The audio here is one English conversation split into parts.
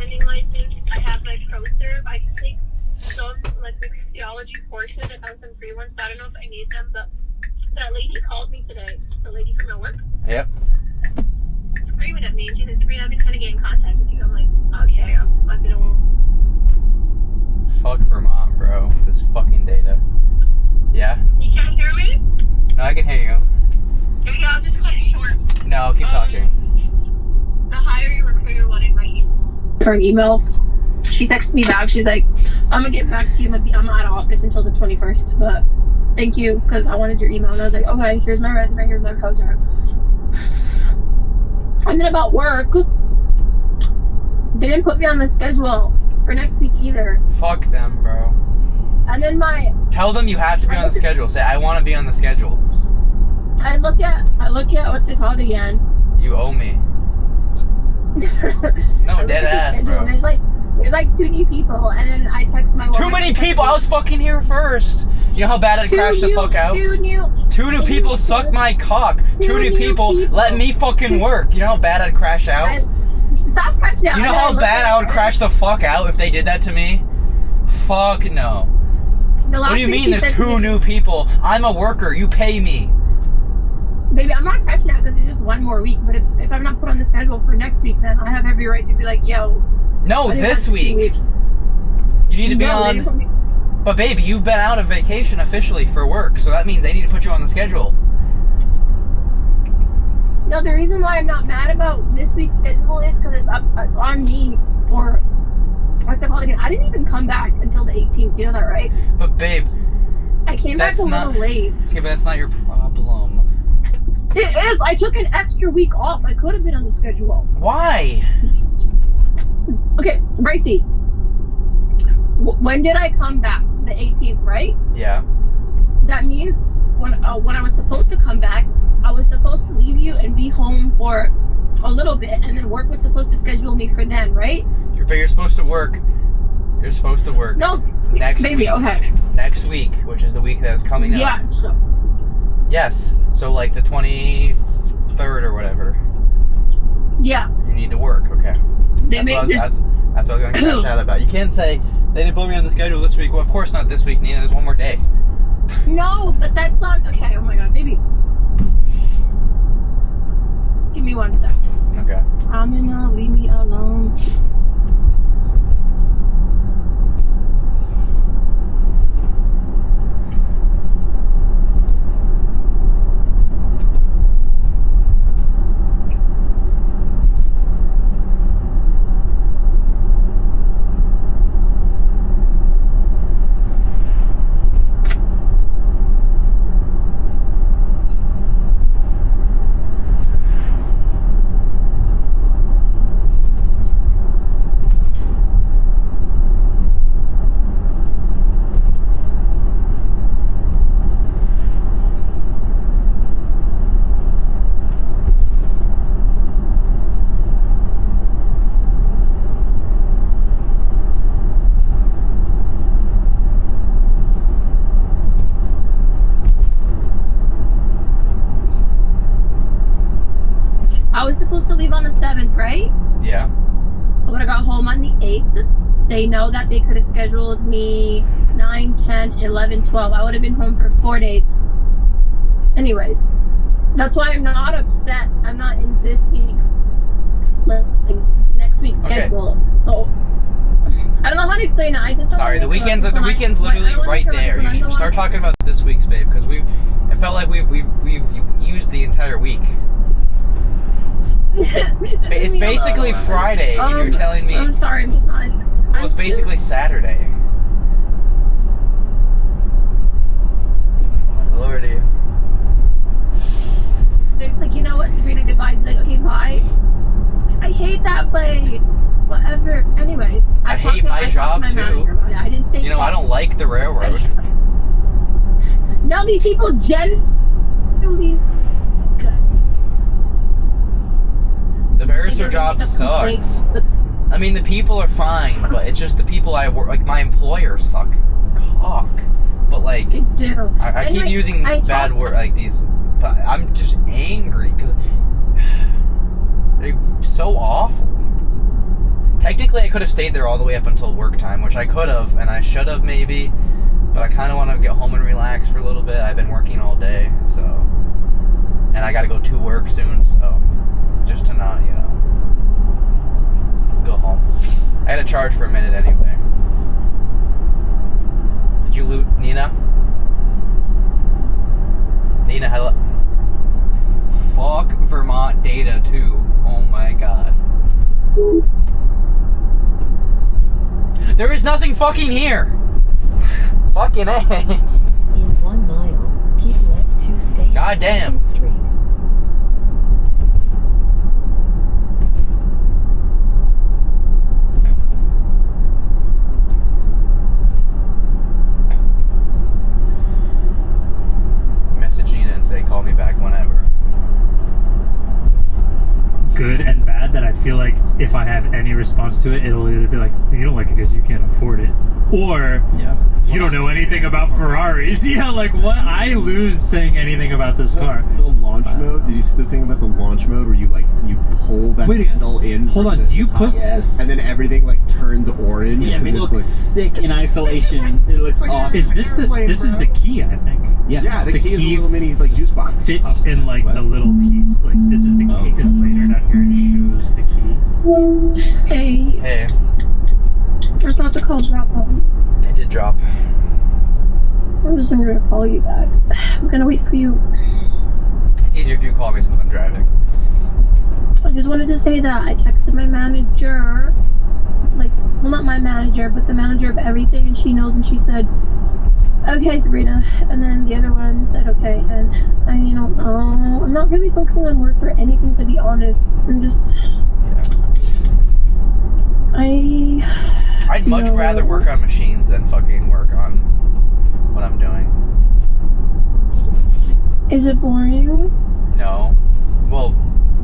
bartending license. I have my ProServe. I can take some like mixology courses. I found some free ones, but I don't know if I need them. But that lady called me today. The lady from my work. Yep. Screaming at me, and she said, "Sabrina, I've been trying to get in contact with you." I'm like, "Okay, I've been on." Fuck Vermont, bro. This fucking data. Yeah. You can't hear me? No, I can hear you. Yeah, I'll just cut it short. No, keep talking. The hiring recruiter wanted my email. For an email, she texted me back. She's like, "I'm gonna get back to you. I'm out of office until the 21st, but thank you because I wanted your email." And I was like, "Okay, here's my resume. Here's my poster." And then about work, they didn't put me on the schedule for next week either. Fuck them, bro. And then tell them you have to be on the schedule. Say, I want to be on the schedule. I look at what's it called again? You owe me. No, dead ass, bro. There's like 2 new people, and then I text my wife. Too many people. I was fucking here first. You know how bad I'd crash the fuck out? Two new people suck my cock. Two new people let me fucking work. You know how bad I'd crash out? Stop crashing out. You know how bad I would crash the fuck out if they did that to me? Fuck no. What do you mean there's 2 new people? I'm a worker. You pay me. Baby, I'm not crashing out because it's just 1 more week. But if I'm not put on the schedule for next week, then I have every right to be like, yo. No, this week. You need to be on. But baby, you've been out of vacation officially for work, so that means they need to put you on the schedule. No, the reason why I'm not mad about this week's schedule is because it's on me for what's it called again? I didn't even come back until the 18th. You know that, right? But babe, I came back a little late. Okay, but that's not your problem. It is. I took an extra week off. I could have been on the schedule. Why? Okay, Bracey. When did I come back? The 18th, right? Yeah. That means when I was supposed to come back, I was supposed to leave you and be home for a little bit, and then work was supposed to schedule me for then, right? But you're supposed to work. You're supposed to work. No, next baby. Week. Okay. Next week, which is the week that is coming up. Yeah. Yes. So like the 23rd or whatever. Yeah. You need to work. Okay. That's what I was going to crash out about. You can't say they didn't put me on the schedule this week. Well, of course not this week, Nina. There's 1 more day. No, but that's not okay. Oh my god, baby. Give me 1 sec. Okay. Amina, leave me alone. I was supposed to leave on the 7th, right? Yeah. When I got home on the 8th, they know that they could have scheduled me 9, 10, 11, 12. I would have been home for 4 days. Anyways, that's why I'm not upset. I'm not in this week's, like, next week's schedule. So, I don't know how to explain it. I just don't. Sorry, the weekend's literally right there. You should start talking about this week's, babe, because it felt like we've used the entire week. It's basically Friday, and you're telling me. I'm sorry, I'm just not. Well, it's basically Saturday. Lordy. There's like, you know what, Sabrina, goodbye. Like, okay, bye. I hate that place. Whatever. Anyways, I hate my job too. I didn't stay. You know, I don't like the railroad. Now these people genuinely. The barrister job sucks. I mean, the people are fine, but it's just the people I work, like, my employers suck cock. But, like, They do. I keep using bad words, like, these, but I'm just angry, because they're so awful. Technically, I could have stayed there all the way up until work time, which I could have, and I should have maybe, but I kind of want to get home and relax for a little bit. I've been working all day, so, and I got to go to work soon, so, just to not, you know, go home. I had to charge for a minute anyway. Did you loot Nina? Nina, hello. Fuck Vermont data too. Oh my god. There is nothing fucking here. Fucking A. In 1 mile, keep left to stay God damn. on Street. Message Nina and say call me back whenever. Good and bad that I feel like if I have any response to it, it'll either be like, you don't like it because you can't afford it, or you don't know anything about Ferraris. Yeah, like what? I lose saying anything about this car. The launch mode, did you see the thing about the launch mode where you pull that handle in? Hold on, do you put... Yes. And then everything like turns orange. Yeah, it looks like, sick in isolation. It looks like awesome. Is this this is the key, I think. Yeah. The key is a key little mini like juice box. Fits in like the little piece. Like this is the key because later down here it shows the key. Hey, Hey, I thought the call dropped off. I did drop. I was just gonna call you back. I was gonna wait for you. It's easier if you call me since I'm driving. I just wanted to say that I texted my manager, like, well, not my manager, but the manager of everything, and she knows, and she said, okay, Sabrina, and then the other one said, okay, and I, you know, I'm not really focusing on work or anything, to be honest. I'm just, I'd much rather work on machines than fucking work on what I'm doing. Is it boring? No. Well,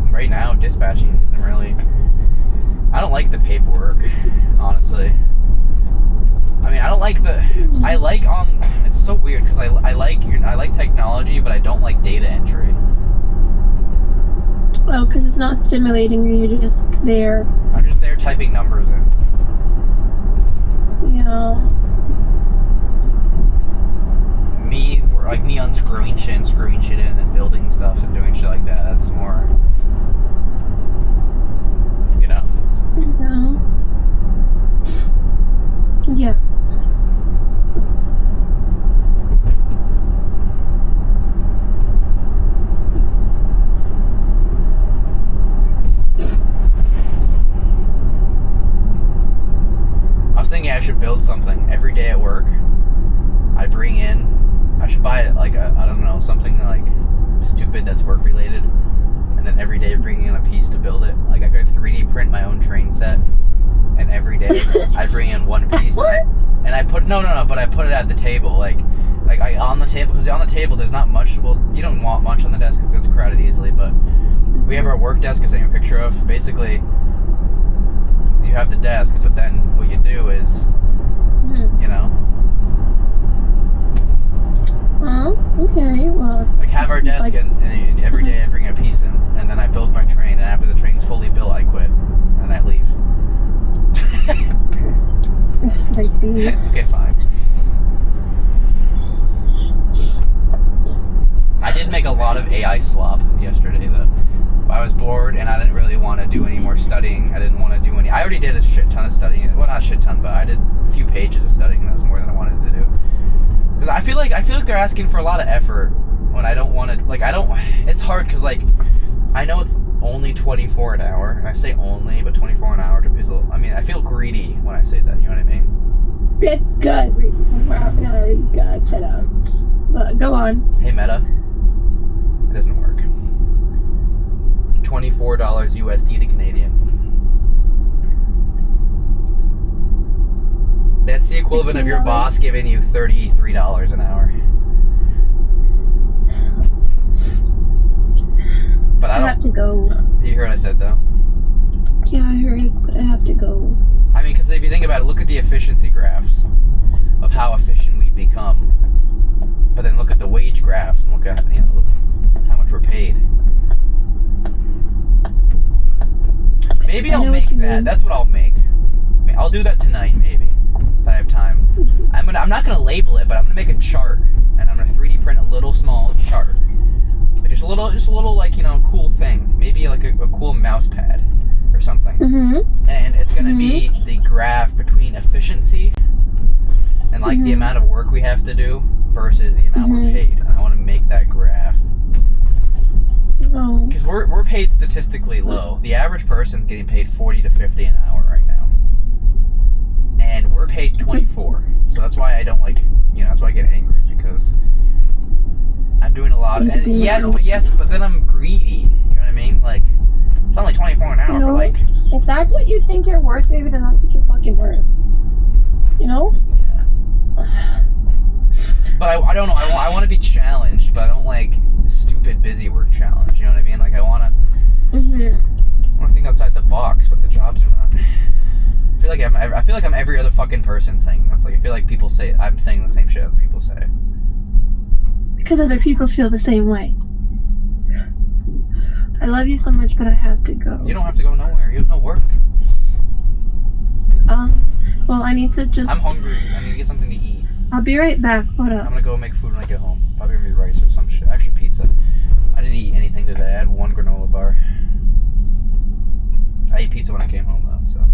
right now, dispatching isn't really... I don't like the paperwork, honestly. I mean, I don't like the... I like on... It's so weird, because I like technology, but I don't like data entry. Oh, because it's not stimulating you, you're just there. I'm just there typing numbers in. Yeah. Me unscrewing shit and screwing shit in and building stuff and doing shit like that, that's more... You know? Yeah. I was thinking I should build something every day at work. I should buy like I don't know, something like stupid that's work related, and then every day bring in a piece to build it. Like I could 3D print my own train set, and every day I bring in one piece. And I put but I put it at the table, like on the table, because on the table there's not much. Well, you don't want much on the desk because it's crowded easily, but we have our work desk I sent you a picture of. Basically, you have the desk, but then what you do is, you know. Oh, okay, well... Like have our desk, and every day I bring a piece in, and then I build my train, and after the train's fully built, I quit, and I leave. I see. Okay, fine. I did make a lot of AI slop yesterday, though. I was bored, and I didn't really want to do any more studying. I didn't want to do any... I already did a shit ton of studying. Well, not a shit ton, but I did a few pages of studying. That was more than I wanted to do. Because I feel like they're asking for a lot of effort when I don't want to, like, it's hard because, like, I know it's only 24 an hour, and I say only, but 24 an hour is, I mean, I feel greedy when I say that, you know what I mean? It's good. 24 an hour is good. Shut up. Go on. Hey, Meta. It doesn't work. $24 USD to Canadian. That's the equivalent of your boss giving you $33 an hour. But I have to go. You heard what I said, though? Yeah, I heard, but I have to go. I mean, because if you think about it, look at the efficiency graphs of how efficient we've become. But then look at the wage graphs and look at, you know, look how much we're paid. Maybe I'll make that. That's what I'll make. I'll do that tonight, maybe, if I have time. I'm not gonna label it, but I'm gonna make a chart, and I'm gonna 3D print a little small chart. Just a little like, you know, cool thing. Maybe like a cool mouse pad or something. Mm-hmm. And it's gonna be the graph between efficiency and like the amount of work we have to do versus the amount we're paid. And I want to make that graph. Because we're paid statistically low. The average person's getting paid $40 to $50 an hour right now, and we're paid $24. So that's why I don't like, you know, that's why I get angry, because I'm doing a lot of, and yes, but then I'm greedy. You know what I mean? Like, it's only $24 an hour, you know, but like, if that's what you think you're worth, baby, then that's what you're fucking worth. You know? Yeah. But I don't know. I want to be challenged, but I don't like stupid busy work challenge. You know what I mean? Like, I want to think outside the box, but the jobs are not. I feel like I'm every other fucking person saying this. Like, I feel like people say I'm saying the same shit that people say. Because other people feel the same way. I love you so much, but I have to go. You don't have to go nowhere. You have no work. Well, I need to just... I'm hungry. I need to get something to eat. I'll be right back. Hold up. I'm gonna go make food when I get home. Probably gonna be rice or some shit. Actually, pizza. I didn't eat anything today. I had one granola bar. I ate pizza when I came home, though, so...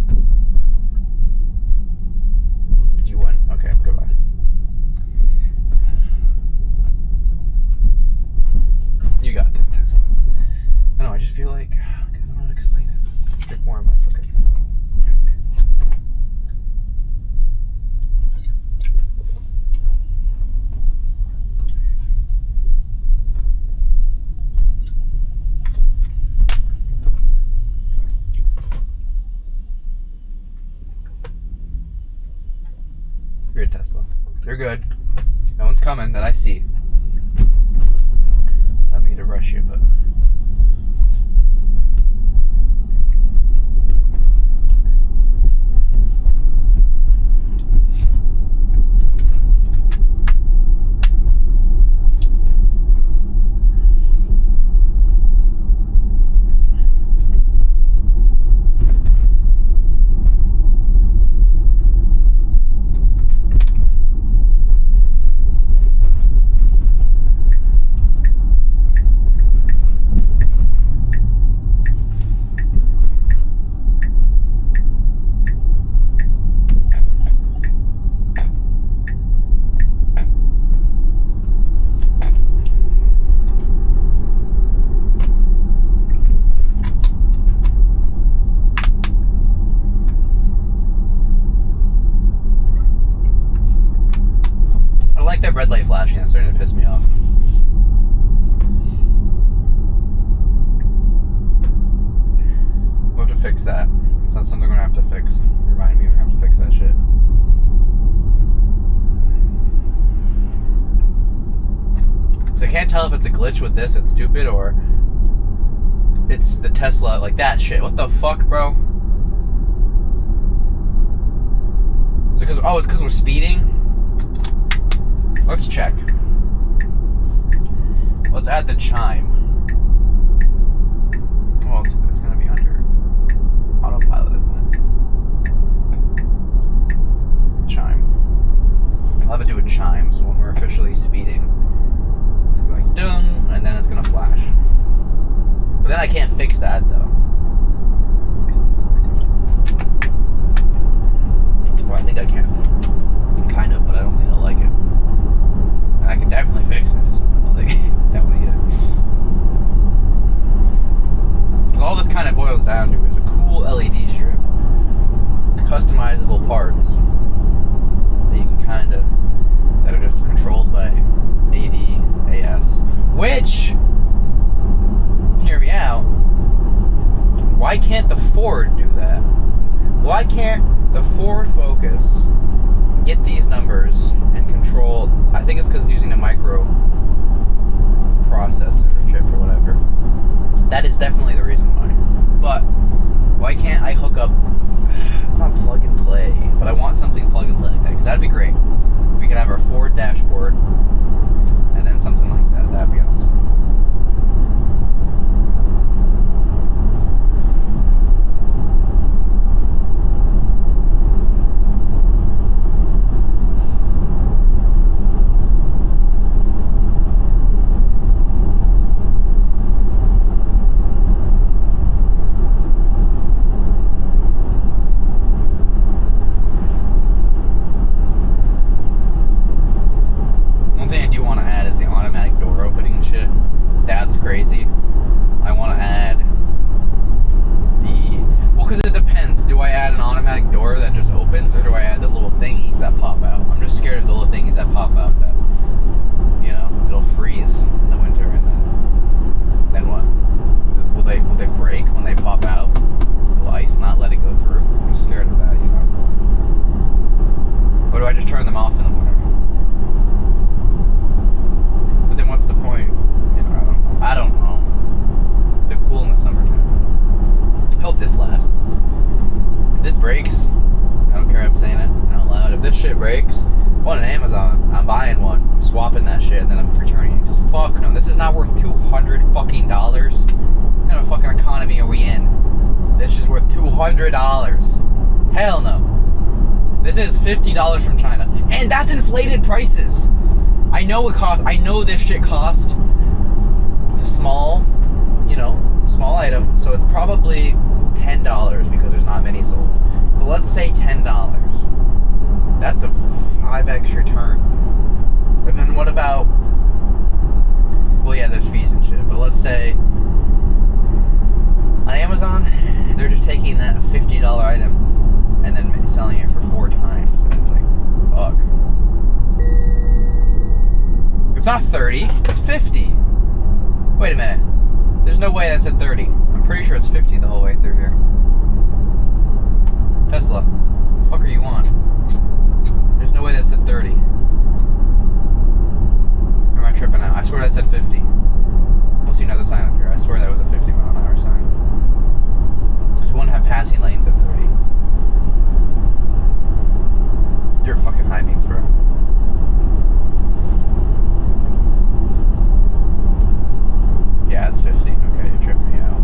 You went? Okay, goodbye. You got this, Tesla. I know, I just feel like... I don't know how to explain it. Drink more of my fucking drink. You're good, Tesla. You're good. No one's coming that I see. I don't mean to rush you, but... That red light flashing, that's starting to piss me off. We'll have to fix that. It's not something we're gonna have to fix. Remind me, we're gonna have to fix that shit. Because I can't tell if it's a glitch with this, it's stupid, or it's the Tesla, like that shit. What the fuck, bro? Is it because, oh, it's because we're speeding? Let's check. Let's add the chime. Well, it's gonna be under autopilot, isn't it? Chime. I'll have it do a chime, so when we're officially speeding, it's gonna be like dun, and then it's gonna flash. But then I can't fix that though. Well, I think I can. Kind of, but I don't think I'll like it. I can definitely fix it. So I don't think that would either. Because all this kind of boils down to is a cool LED strip, customizable parts that you can kind of, that are just controlled by AS. Which, hear me out, why can't the Ford do that? Why can't the Ford Focus get these numbers and control? I think it's because it's using a micro processor or chip or whatever. That is definitely the reason why. But why can't I hook up? It's not plug and play, but I want something plug and play like that, because that'd be great. We could have our Ford dashboard and then something like that. That'd be awesome. that pop out. I'm just scared of the little things that pop out that, you know, it'll freeze in the winter, and then what? Will they break when they pop out? Will ice not let it go through? I'm just scared of that, you know. Or do I just turn them off in the winter? But then what's the point? You know, I don't know. They're cool in the summertime. I hope this lasts. If this breaks, I don't care if I'm saying it out loud. If this shit breaks, I'm going on Amazon. I'm buying one. I'm swapping that shit, and then I'm returning it. Because fuck no, this is not worth $200 fucking dollars. What kind of fucking economy are we in? This is worth $200. Hell no. This is $50 from China, and that's inflated prices. I know it costs. I know this shit cost. It's a small, you know, small item, so it's probably $10 because there's not many sold. But let's say $10. That's a 5x return. And then what about? Well, yeah, there's fees and shit. But let's say on Amazon, they're just taking that $50 item and then selling it for 4 times. And it's like, fuck. It's not 30, it's 50. Wait a minute. There's no way that's at 30. I'm pretty sure it's 50 the whole way through here. Tesla, what the fuck are you on? There's no way that's at 30. Or am I tripping out? I swear that said 50. We'll see another sign up here. I swear that was a 50 mile an hour sign. Just wouldn't have passing lanes at 30. You're fucking high beams, bro. Yeah, it's 50. Okay, you're tripping me out.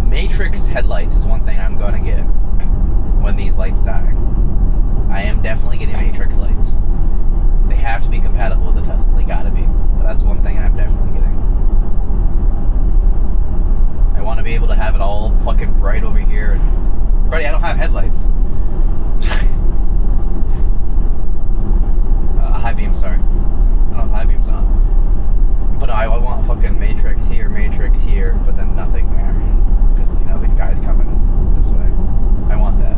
Matrix headlights is one thing I'm gonna get when these lights die. I am definitely getting Matrix lights. They have to be compatible with the Tesla. They gotta be. But that's one thing I'm definitely getting. I want to be able to have it all fucking bright over here. And buddy, I don't have headlights. High beam, sorry. I don't have high beams on. But I want fucking Matrix here, but then nothing there. Because, you know, the guy's coming this way. I want that.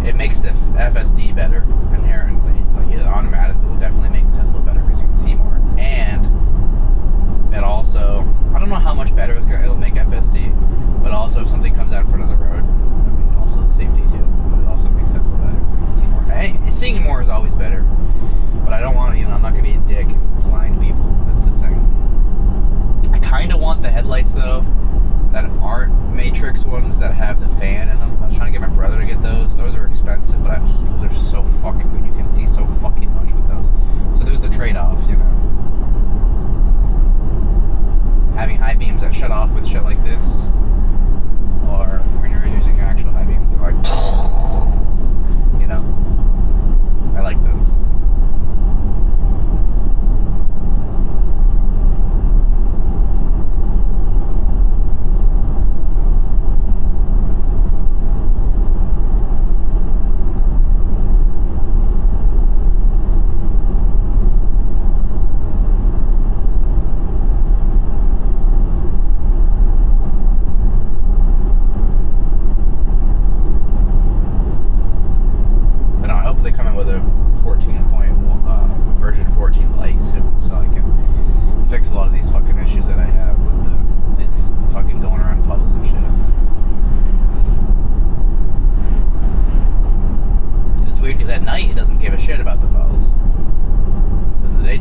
It makes the FSD better inherently. Like, it automatically will definitely make the Tesla better because you can see more. And it also, I don't know how much better it'll make FSD, but also if something comes out in front of the road, I mean, also the safety too, but it also makes Tesla better because you can see more. Seeing more is always better, but I don't want to, you know, I'm not going to be a dick and blind people. That's the thing. I kind of want the headlights though that aren't Matrix ones that have the fan in them. I was trying to get my brother to get those. Those are expensive, but those are so fucking good. You can see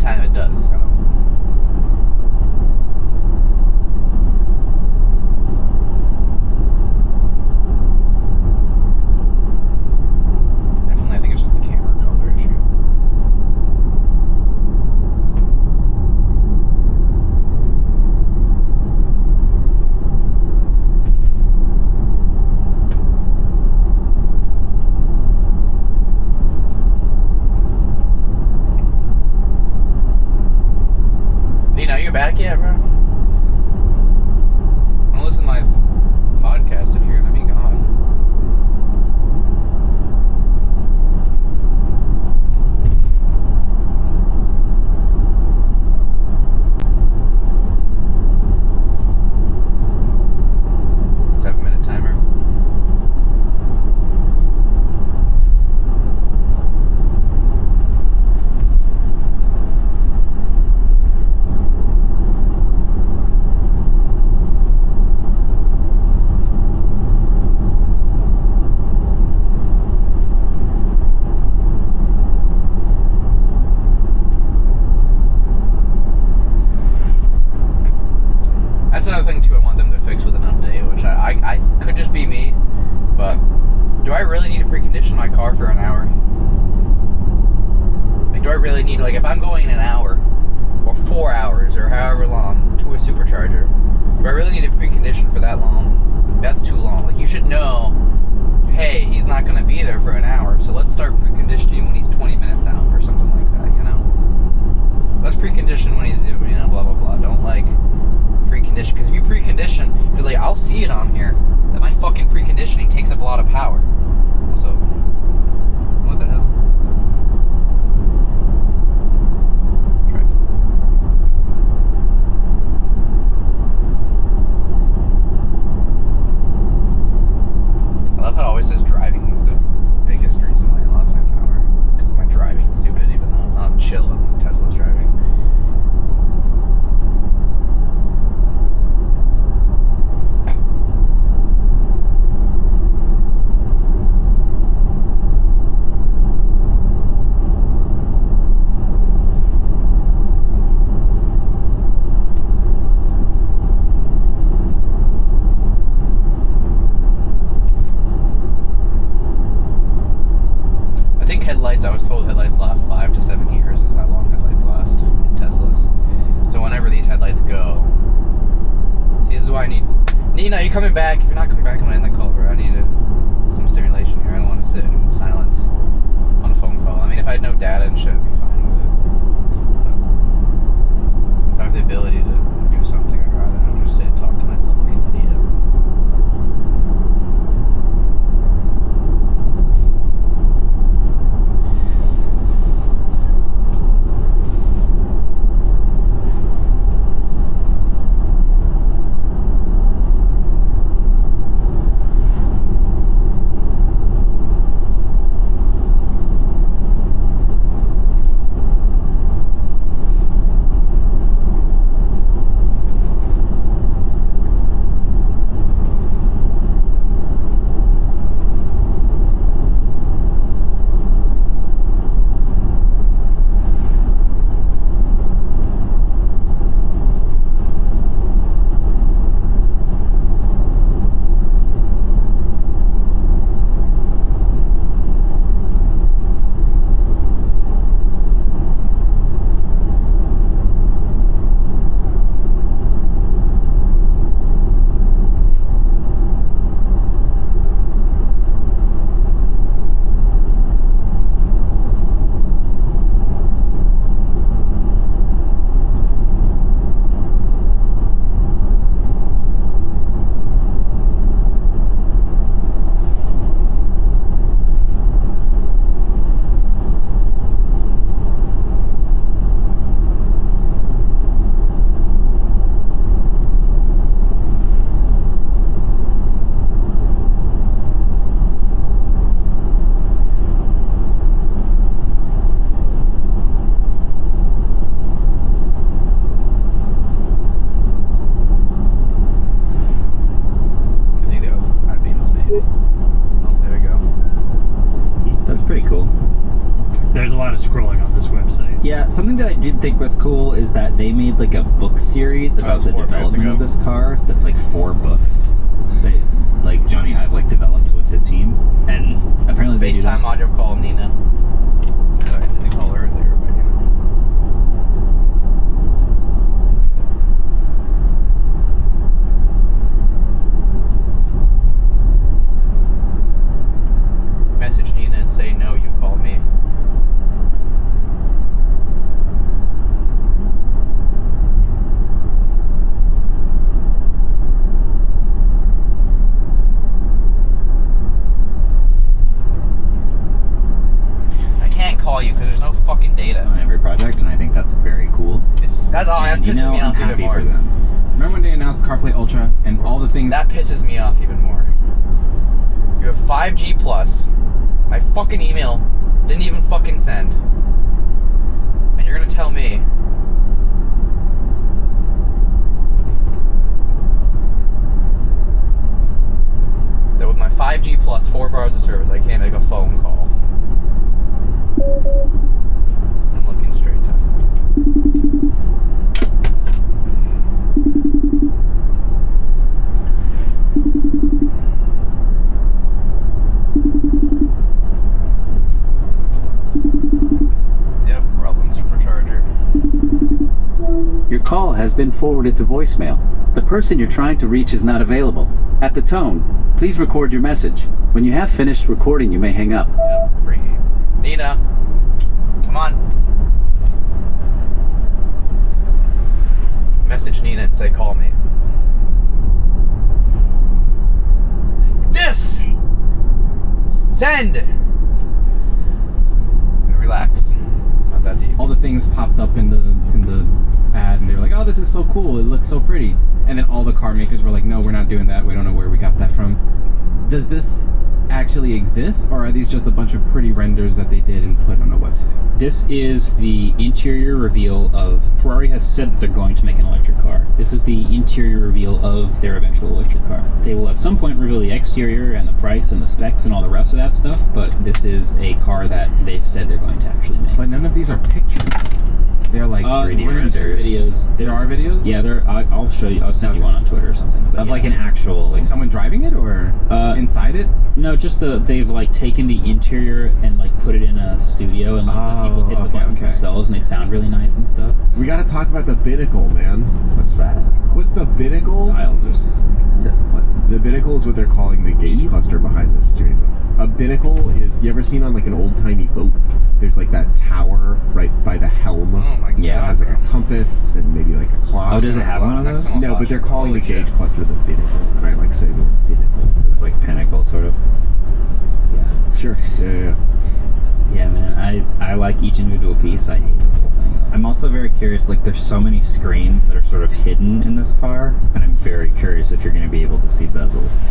daytime it does. I don't know. Definitely, I think it's just the camera color issue. Nina, are you back yet, bro? I'm gonna listen to my podcast if you're gonna be gone. Seven-minute timer. That's another thing too I want them to fix with an update, which I could just be me, but do I really need to precondition my car for an hour? Like, do I really need, like, if I'm going an hour or 4 hours or however long to a supercharger, do I really need to precondition for that long? That's too long. Like, you should know, hey, he's not going to be there for an hour, so let's start preconditioning when he's 20 minutes out or something like that, you know? Let's precondition when he's, you know, blah, blah, blah. Don't, like, precondition, because if you precondition, because like I'll see it on here that my fucking preconditioning takes up a lot of power. Also, what the hell? Drive. I love how it always says driving is the biggest reason why I lost my power, because my driving is stupid, even though it's not chill when Tesla's driving. I was told headlights last 5 to 7 years is how long headlights last in Teslas. So whenever these headlights go, see, this is why I need. Nina, are you coming back? If you're not coming back, I'm gonna end the call, bro. I need some stimulation here. I don't want to sit in silence on a phone call. I mean, if I had no data and shit, I'd be fine with it. But if I have the ability to do something, I'd rather not just sit and talk to myself like an idiot. That's pretty cool. There's a lot of scrolling on this website. Yeah, something that I did think was cool is that they made like a book series about the development of this car. That's like 4 books. They like Johnny Ive like developed with his team, and apparently they do that. FaceTime audio call Nina. I did the call earlier, but you know. Message Nina and say no, you call me. Call you because there's no fucking data on every project, and I think that's very cool. That pisses me off even more. For them. Remember when they announced CarPlay Ultra and all the things? That pisses me off even more. You have 5G plus. My fucking email didn't even fucking send, and you're gonna tell me that with my 5G plus 4 bars of service, I can't make a phone call. I'm looking straight, Tesla. Yep, problem supercharger. Your call has been forwarded to voicemail. The person you're trying to reach is not available. At the tone, please record your message. When you have finished recording, you may hang up. Yep, bring Nina, come on. Message Nina and say call me. This! Send! Relax. It's not that deep. All the things popped up in the ad, and they were like, "Oh, this is so cool! It looks so pretty." And then all the car makers were like, "No, we're not doing that. We don't know where we got that from." Does this actually exist, or are these just a bunch of pretty renders that they did and put on a website? This is the interior reveal of... Ferrari has said that they're going to make an electric car. This is the interior reveal of their eventual electric car. They will at some point reveal the exterior and the price and the specs and all the rest of that stuff, but this is a car that they've said they're going to actually make. But none of these are pictures. They're like 3D renders. Videos. There are videos? Yeah, I'll show you. I'll send you one on Twitter or something. Of like an actual... Like someone driving it, or inside it? No, just they've like taken the interior and like put it in a studio and like people hit the buttons themselves and they sound really nice and stuff. We gotta talk about the binnacle, man. What's that? What's the binnacle? Styles are sick. The binnacle is what they're calling the gauge cluster behind the steering wheel. A binnacle is, you ever seen on like an old-timey boat? There's like that tower right by the helm. Oh my god. That has like a compass and maybe like a clock. Oh, does it have one of those? No, but they're calling the gauge cluster the binnacle, and I like saying the word binnacle. It's like pinnacle, sort of. Yeah. Sure. Yeah. Yeah, man. I like each individual piece. I hate the whole thing. I'm also very curious, like there's so many screens that are sort of hidden in this car, and I'm very curious if you're going to be able to see bezels.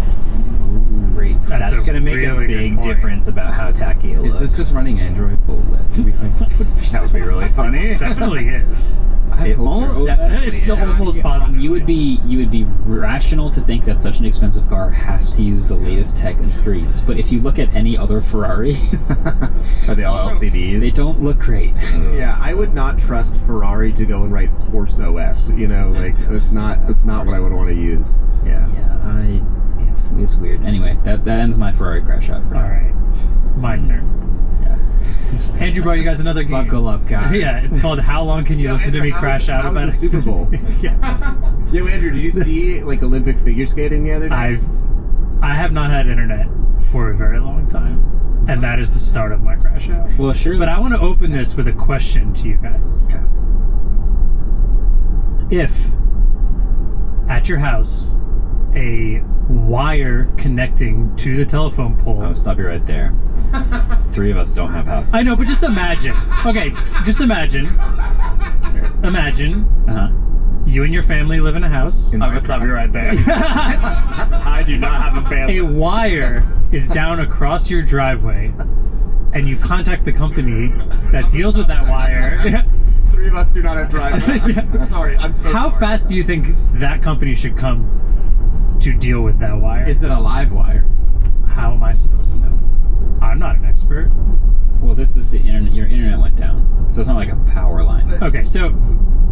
That's great. That's going to make really a big difference about how tacky it looks. Is this just running Android OLED? Do we think? That would be really funny. Definitely is. It almost definitely It's still is. almost positive. You would be rational to think that such an expensive car has to use the latest tech and screens. But if you look at any other Ferrari, Are they all LCDs? they don't look great. Yeah, I would not trust Ferrari to go and write Horse OS. You know, like that's not what I would want to use. Yeah. Yeah, it's weird. Anyway, that ends my Ferrari crash out for now. All right, my turn. Yeah. Andrew brought you guys another game. Buckle up, guys. Yeah, it's called How Long Can You Listen to Me Crash Out How About was the Super Bowl? Yeah. Yo, Andrew, did you see like Olympic figure skating the other day? I have not had internet for a very long time, and that is the start of my crash out. Well, sure. But I want to open this with a question to you guys. Okay. If at your house a wire connecting to the telephone pole. I'll stop you right there. 3 of us don't have houses. I know, but just imagine. Okay, just imagine. Imagine you and your family live in a house. I'm gonna stop you right there. I do not have a family. A wire is down across your driveway, and you contact the company that deals with that wire. 3 of us do not have driveways. Sorry, I'm so How sorry. fast do you think that company should come to deal with that wire? Is it a live wire? How am I supposed to know? I'm not an expert. Well, this is the internet. Your internet went down, so it's not like a power line. Okay, so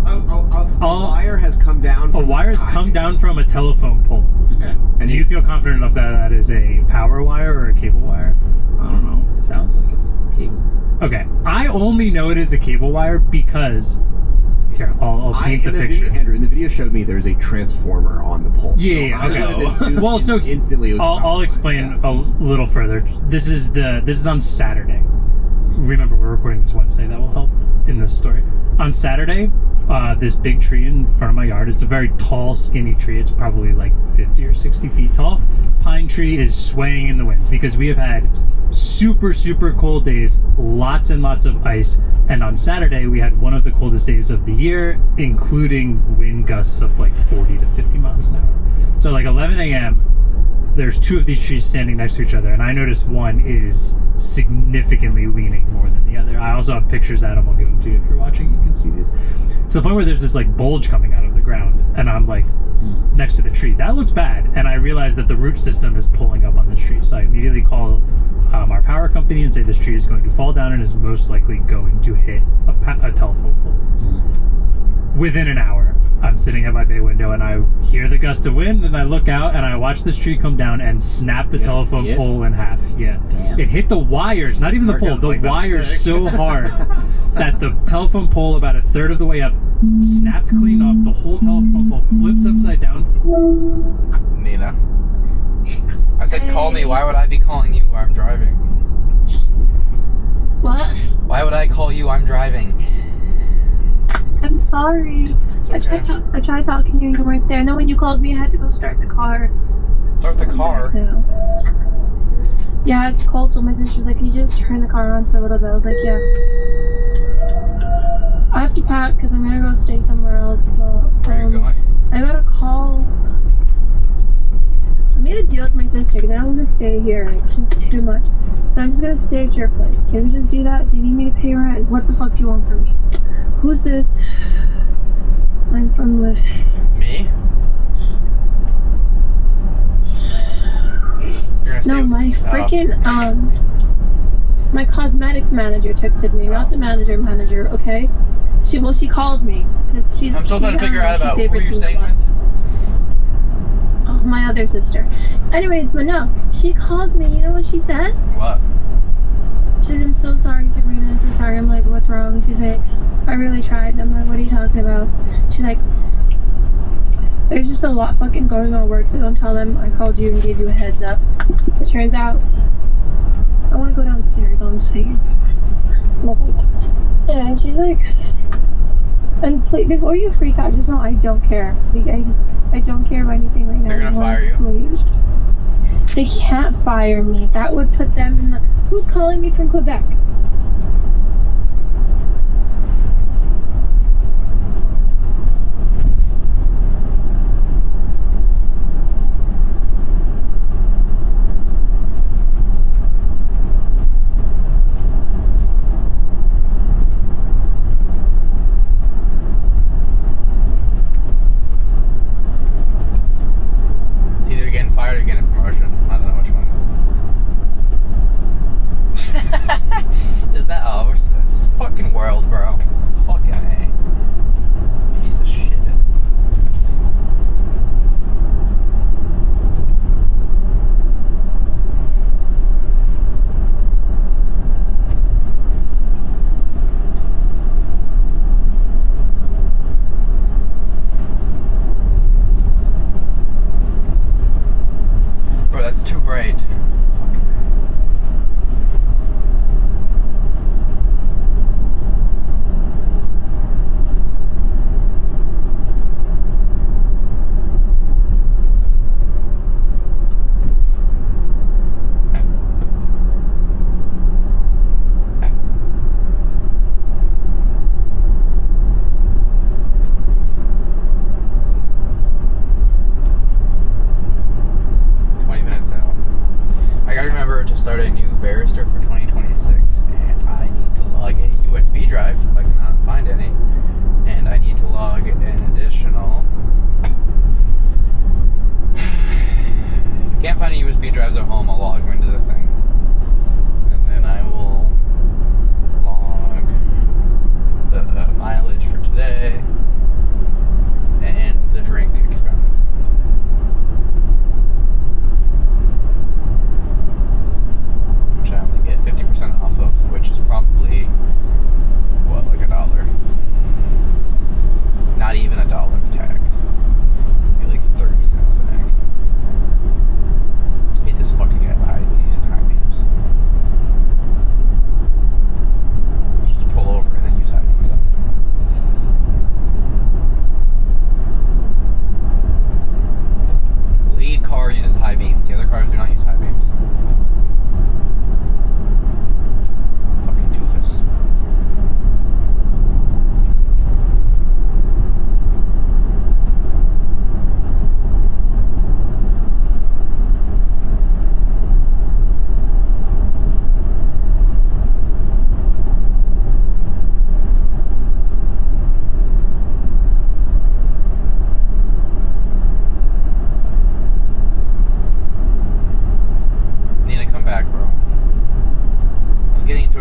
A wire has come down. a wire has come down from a telephone pole. Okay. And do you feel confident enough that that is a power wire or a cable wire? I don't know. It sounds like it's cable. Okay, I only know it is a cable wire because here I'll paint the picture. Andrew, in the video showed me there's a transformer on the pole. Yeah, So I would okay. assume Well, so instantly it was a power I'll line, explain yeah. a little further. This is on Saturday. Remember, we're recording this Wednesday. That will help in this story. On Saturday, this big tree in front of my yard. It's a very tall, skinny tree. It's probably like 50 or 60 feet tall. Pine tree is swaying in the wind because we have had super, super cold days, lots and lots of ice. And on Saturday, we had one of the coldest days of the year, including wind gusts of like 40 to 50 miles an hour. So like 11 a.m., there's two of these trees standing next to each other, and I noticed one is significantly leaning more than the other. I also have pictures, Adam, I'll give them to you if you're watching. You can see these. To the point where there's this like bulge coming out of the ground, and I'm like next to the tree. That looks bad, and I realized that the root system is pulling up on the tree. So I immediately call our power company and say this tree is going to fall down and is most likely going to hit a telephone pole. Within an hour, I'm sitting at my bay window and I hear the gust of wind and I look out and I watch this tree come down and snap the telephone pole in half. Yeah. Damn. It hit the wires, not even the pole, the wires so hard that the telephone pole about a third of the way up snapped clean off. The whole telephone pole flips upside down. Nina. I said call me. Why would I be calling you while I'm driving? What? Why would I call you? I'm driving. I'm sorry. It's okay. I tried talking to you. You weren't there. And then when you called me, I had to go start the car. Start the car? Yeah, it's cold. So my sister's like, can you just turn the car on for a little bit? I was like, yeah. I have to pack because I'm gonna go stay somewhere else. But Where are you going? I got a call. I made a deal with my sister because I don't want to stay here. It's just too much. So I'm just gonna stay at your place. Can we just do that? Do you need me to pay rent? What the fuck do you want from me? Who's this? I'm from the... Me? No, my freaking, my cosmetics manager texted me, not the manager, okay? She called me, because she's... I'm still trying to figure out about who you're staying with. Oh, my other sister. Anyways, but no, she calls me, you know what she says? What? She says, I'm so sorry, Sabrina, I'm so sorry. I'm like, what's wrong? She's like, I really tried. I'm like, what are you talking about? She's like, there's just a lot fucking going on at work, so don't tell them I called you and gave you a heads up. It turns out, I want to go downstairs, honestly. It's lovely. And she's like, and please, before you freak out, just know I don't care. Like, I don't care about anything right now. They're gonna fire you. They can't fire me. That would put them in the... Who's calling me from Quebec? It's either getting fired or getting a promotion. I don't know which one it is. Is that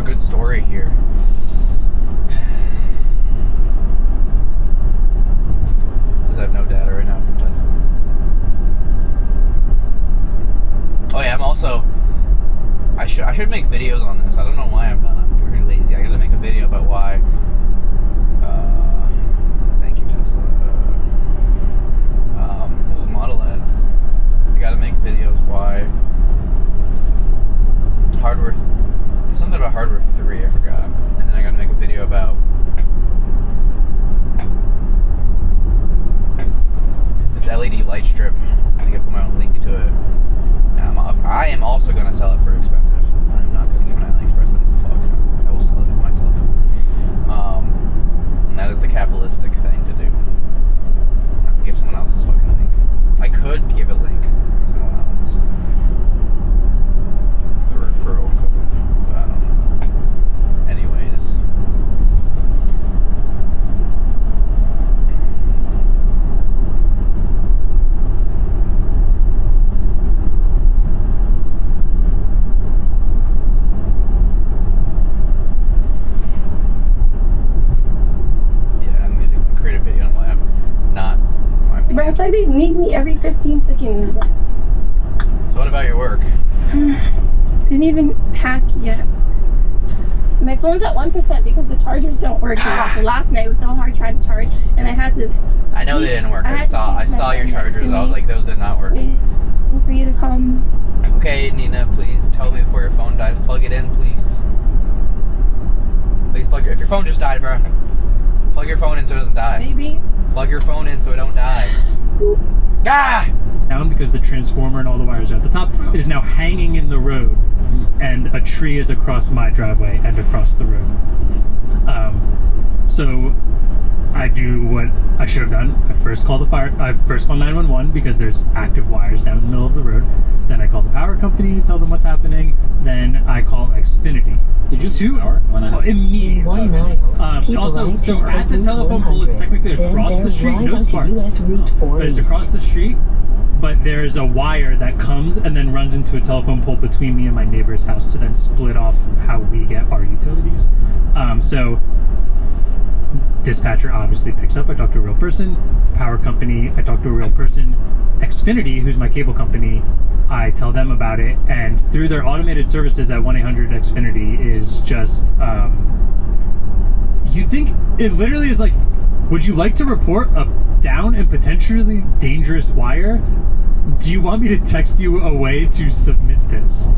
good story here. Says I have no data right now from Tesla. Oh yeah, I'm also. I should make videos on this. I don't know why I'm not. I'm pretty lazy. I gotta make a video about why. Thank you, Tesla. Model S. I gotta make videos why. Hardware. Something about hardware 3. I forgot. And then I gotta make a video about. This LED light strip. I think I put my own link to it. I am also going to sell it for expensive. I'm not going to give an AliExpress link. Fuck no. I will sell it myself. And that is the capitalistic thing to do. Not give someone else's fucking link. I could give a link for someone else. The referral code. But I don't know. Anyways. But it's like they need me every 15 seconds. So what about your work? Didn't even pack yet. My phone's at 1% because the chargers don't work anymore. So last night it was so hard trying to charge, and I had to. I know they didn't work. I saw your chargers. I was like, those did not work. Waiting for you to come. Okay, Nina, please tell me before your phone dies. Plug it in, please. Please plug your. If your phone just died, bro, plug your phone in so it doesn't die. Maybe. Plug your phone in so it don't die. Ah! Down because the transformer and all the wires are at the top. It is now hanging in the road, and a tree is across my driveway and across the road. So I do what I should have done. I first call 911 because there's active wires down in the middle of the road. Then I call the power company, tell them what's happening. Then I call Xfinity. Did you power? Immediately. 1 mile. Keep Also, right so to at the Route telephone pole, it's 100. technically Then across the bear street, right no onto sparks. US Route 4 But it's East. across the street, but there's a wire that comes and then runs into a telephone pole between me and my neighbor's house to then split off how we get our utilities. So dispatcher obviously picks up. I talk to a real person. Power company, I talk to a real person. Xfinity, who's my cable company, I tell them about it, and through their automated services at 1-800-XFINITY is just, you think, it literally is like, would you like to report a down and potentially dangerous wire? Do you want me to text you a way to submit this?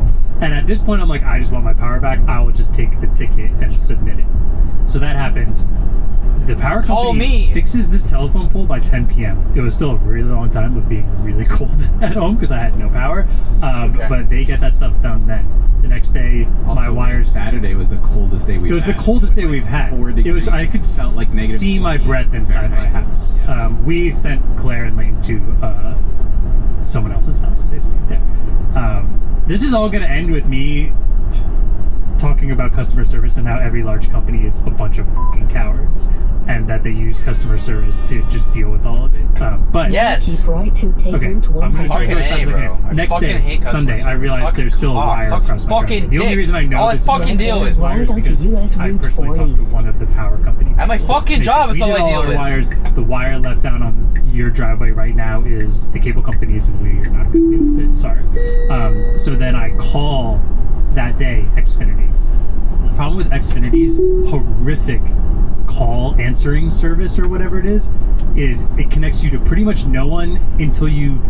And at this point, I'm like, I just want my power back. I will just take the ticket and submit it. So that happens. The power company fixes this telephone pole by 10 p.m. It was still a really long time of being really cold at home because I had no power. But they get that stuff done then. The next day, Also, my wires. Saturday was the coldest day we've had. It was the coldest day we've had. 4 It was. I could felt like negative see my 20 breath inside my Fahrenheit. house. Yeah. We sent Claire and Lane to someone else's house. They stayed there. This is all going to end with me talking about customer service and how every large company is a bunch of fucking cowards and that they use customer service to just deal with all of it. But yes. Keep right to take okay, Route I'm going to try to go as fast as I can. Next day, Sunday, I realized there's still a wire across my driveway. The only reason I know this fucking deal with wires because I personally talked to one of the power company. At my fucking job, it's all I deal with. Wires. The wire left down on your driveway right now is the cable companies, and we're not going to deal with it. Sorry. So then I call that day Xfinity. The problem with Xfinity's horrific call answering service or whatever it is it connects you to pretty much no one until you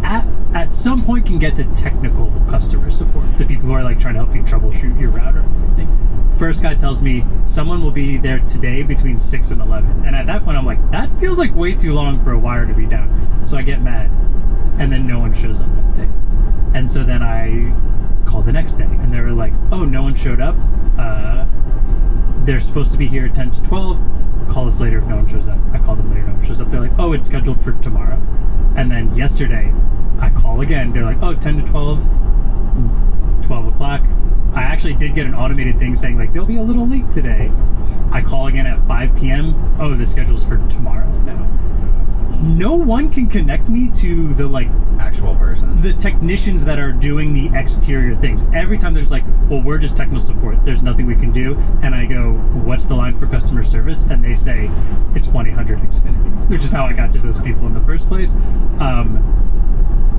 at some point can get to technical customer support, the people who are like trying to help you troubleshoot your router and everything. First guy tells me someone will be there today between 6 and 11, and at that point I'm like, that feels like way too long for a wire to be down. So I get mad, and then no one shows up that day. And so then I call the next day, and they were like, oh, no one showed up. They're supposed to be here at 10 to 12. Call us later if no one shows up. I call them later, no one shows up. They're like, oh, it's scheduled for tomorrow. And then yesterday, I call again. They're like, oh, 10 to 12, 12 o'clock. I actually did get an automated thing saying, like, they'll be a little late today. I call again at 5 p.m. Oh, the schedule's for tomorrow now. no one can connect me to the like Actual person. the technicians that are doing the exterior things. Every time there's like, well, we're just technical support, there's nothing we can do, and I go, what's the line for customer service? And they say it's 1-800 Xfinity, which is how I got to those people in the first place.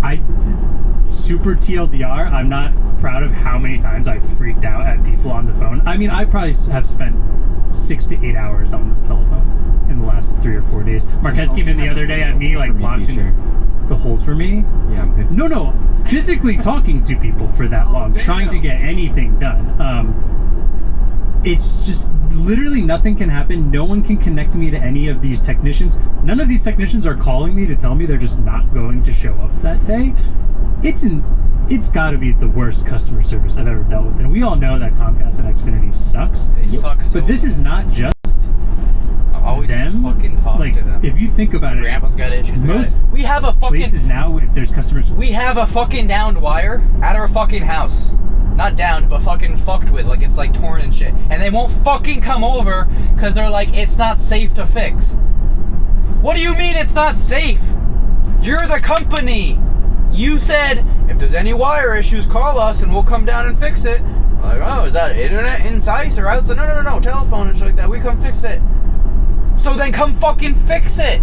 I super TLDR, I'm not proud of how many times I freaked out at people on the phone. I mean, I probably have spent 6 to 8 hours on the telephone in the last 3 or 4 days. Marquez came in the other day at me like blocking the hold for me. Yeah, I'm pissed. No, physically talking to people for that long, trying to get anything done. It's just literally nothing can happen. No one can connect me to any of these technicians. None of these technicians are calling me to tell me they're just not going to show up that day. It's got to be the worst customer service I've ever dealt with, and we all know that Comcast and Xfinity sucks. It sucks. But this is not just always them. Fucking talk Like, to them. if you think about it, Grandpa's got issues. most we have a fucking places now, if there's customers, we have a fucking downed wire at our fucking house. Not downed, but fucking fucked with. Like, it's like torn and shit. And they won't fucking come over because they're like, it's not safe to fix. What do you mean it's not safe? You're the company. You said, if there's any wire issues, call us and we'll come down and fix it. I'm like, oh, is that internet inside or outside? No, telephone and shit like that. We come fix it. So then come fucking fix it.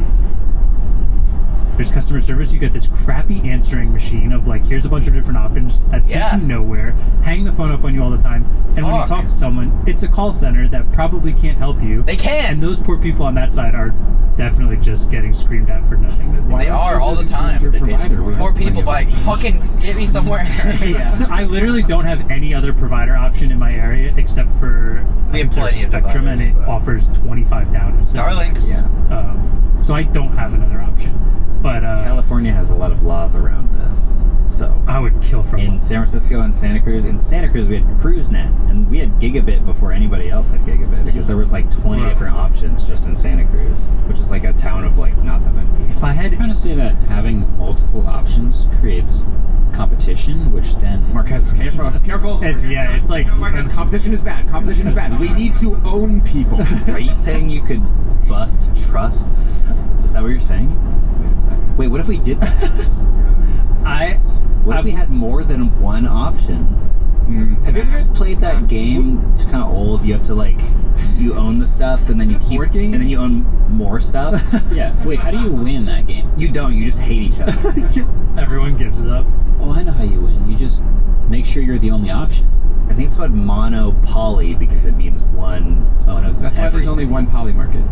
there's customer service, you get this crappy answering machine of like, here's a bunch of different options that take you nowhere, hang the phone up on you all the time, and when you talk to someone, it's a call center that probably can't help you. They can't. And those poor people on that side are definitely just getting screamed at for nothing. They are all the time. Poor people, but fucking get me somewhere. I literally don't have any other provider option in my area except for we have plenty of Spectrum, and it offers 25 down. Starlinks. Yeah. So I don't have another option. But California has a lot of laws around this. So I would kill for in San Francisco and Santa Cruz. In Santa Cruz, we had CruiseNet, and we had gigabit before anybody else had gigabit because there was like 20 different options just in Santa Cruz, which is like a town of like not that many people. If I had to say that having multiple options creates competition, which then Marquez, careful. It's like Marquez, competition is bad. Competition is bad. We need to own people. Are you saying you could bust trusts? Is that what you're saying? Wait a second. Wait, what if we did that? What if we had more than one option? Have you ever guys played that game? It's kind of old. You have to like, you own the stuff and then you keep, and then you own more stuff. Yeah. Wait, how do you win that game? You don't. You just hate each other. Everyone gives up. Oh, I know how you win. You just make sure you're the only option. I think it's called monopoly because it means one owns That's why there's only one poly market.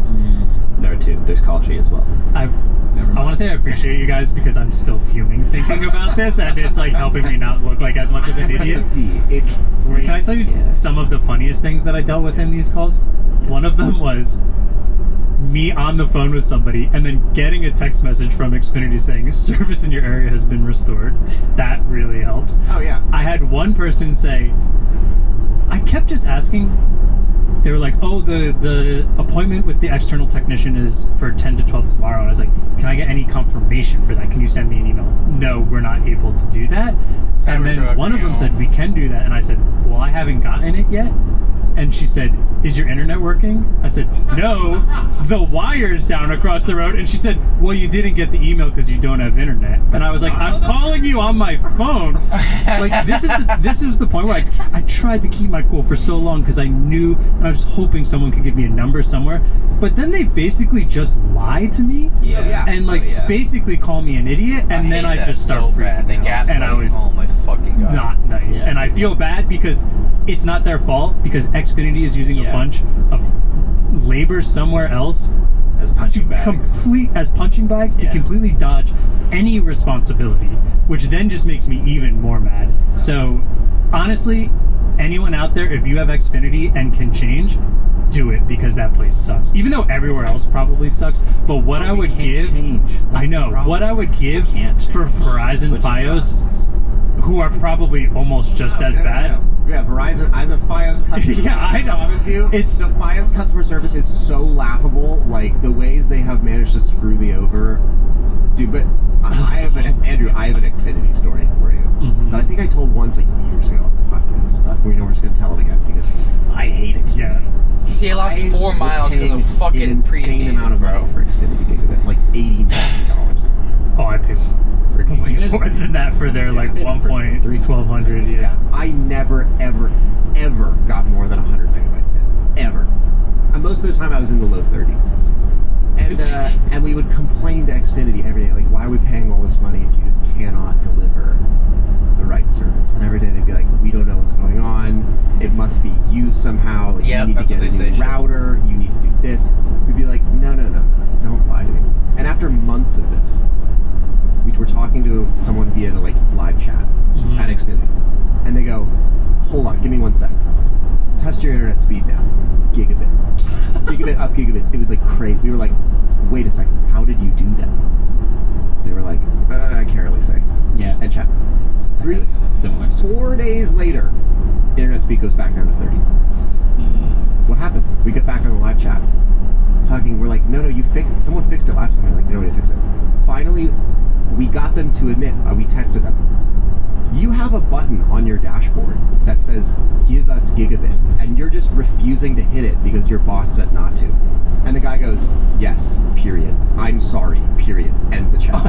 There are two. There's Kalshi as well. I want to say I appreciate you guys because I'm still fuming thinking about this, and it's like helping me not look like as much of an idiot. It's crazy. Can I tell you some of the funniest things that I dealt with in these calls? One of them was me on the phone with somebody and then getting a text message from Xfinity saying service in your area has been restored. That really helps. Oh yeah. I had one person say, I kept just asking. They were like, oh, the appointment with the external technician is for 10 to 12 tomorrow. And I was like, can I get any confirmation for that? Can you send me an email? No, we're not able to do that. And then one of them said, we can do that. And I said, well, I haven't gotten it yet. And she said, is your internet working? I said, no, the wire's down across the road. And she said, well, you didn't get the email because you don't have internet. And I was like, I'm calling you on my phone. Like, this is the point where I tried to keep my cool for so long because I knew, and I was hoping someone could give me a number somewhere. But then they basically just lie to me. And basically call me an idiot. And then I just start freaking out. And I was oh my fucking God. Not nice. And I feel bad because it's not their fault, because Xfinity is using a bunch of labor somewhere else as punching bags to completely dodge any responsibility, which then just makes me even more mad. So honestly, anyone out there, if you have Xfinity and can change, do it, because that place sucks. Even though everywhere else probably sucks, but what I would give, what I would give for Verizon Fios, who are probably almost just as bad. Yeah, Verizon, as a Fios customer, I know. I promise you, the Fios customer service is so laughable. Like, the ways they have managed to screw me over. Dude, but I have an Xfinity story for you that I think I told once, like, years ago on the podcast. But we're just going to tell it again because I hate it. Yeah. See, I lost 4 was miles because paying of fucking an insane prepaid, amount of money for Xfinity Gigabit, like $80 Oh, I paid way more than that for their like 1.1200. Yeah, I never, ever, ever got more than 100 megabytes down. Ever. And most of the time I was in the low 30s. And we would complain to Xfinity every day, like, why are we paying all this money if you just cannot deliver the right service? And every day they'd be like, we don't know what's going on. It must be you somehow. Like, you need to get a new router. You need to do this. We'd be like, no, don't lie to me. And after months of this, we were talking to someone via the like live chat at Xfinity, and they go, hold on, give me 1 sec. Test your internet speed now. Gigabit. Gigabit up, gigabit. It was like crazy. We were like, wait a second, how did you do that? They were like, I can't really say. Yeah. And chat. Similar. 4 days later, internet speed goes back down to 30. What happened? We get back on the live chat. Talking, we're like, no, someone fixed it last time. We're like, nobody fixed it. Finally, we got them to admit, we texted them. You have a button on your dashboard that says, give us gigabit, and you're just refusing to hit it because your boss said not to. And the guy goes, yes, period. I'm sorry, period. Ends the chat.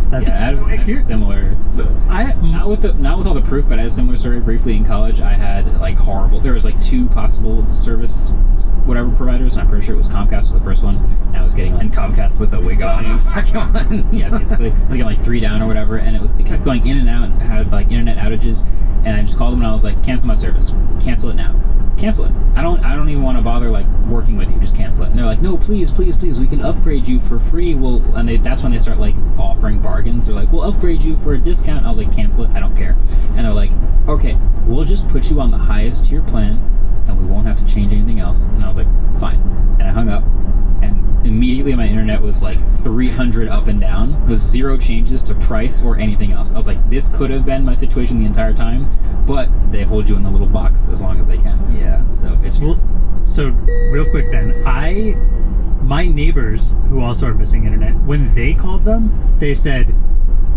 That's similar. Not with all the proof, but I had a similar story briefly in college. I had like horrible. There was like 2 possible service whatever providers, and I'm pretty sure it was Comcast was the first one. And I was getting like Comcast with a wig on the second one. Yeah, basically, getting like 3 down or whatever, and it kept going in and out. Had like internet outages, and I just called them and I was like, cancel my service, cancel it now. Cancel it. I don't even want to bother like working with you. Just cancel it. And they're like, no, please, we can upgrade you for free. That's when they start like offering bargains. They're like, we'll upgrade you for a discount. And I was like, cancel it. I don't care. And they're like, okay, we'll just put you on the highest tier plan, and we won't have to change anything else. And I was like, fine. And I hung up. And immediately my internet was like 300 up and down with 0 changes to price or anything else. I was like, this could have been my situation the entire time, but they hold you in the little box as long as they can. Yeah. So it's true. So real quick then, my neighbors who also are missing internet, when they called them, they said,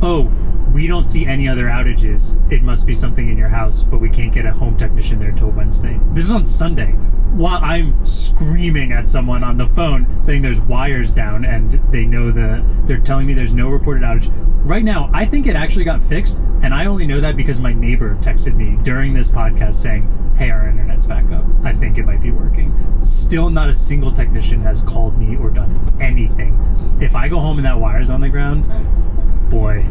oh, we don't see any other outages. It must be something in your house, but we can't get a home technician there till Wednesday. This is on Sunday. While I'm screaming at someone on the phone saying there's wires down and they're telling me there's no reported outage. Right now, I think it actually got fixed, and I only know that because my neighbor texted me during this podcast saying, hey, our internet's back up. I think it might be working. Still not a single technician has called me or done anything. If I go home and that wire's on the ground, boy,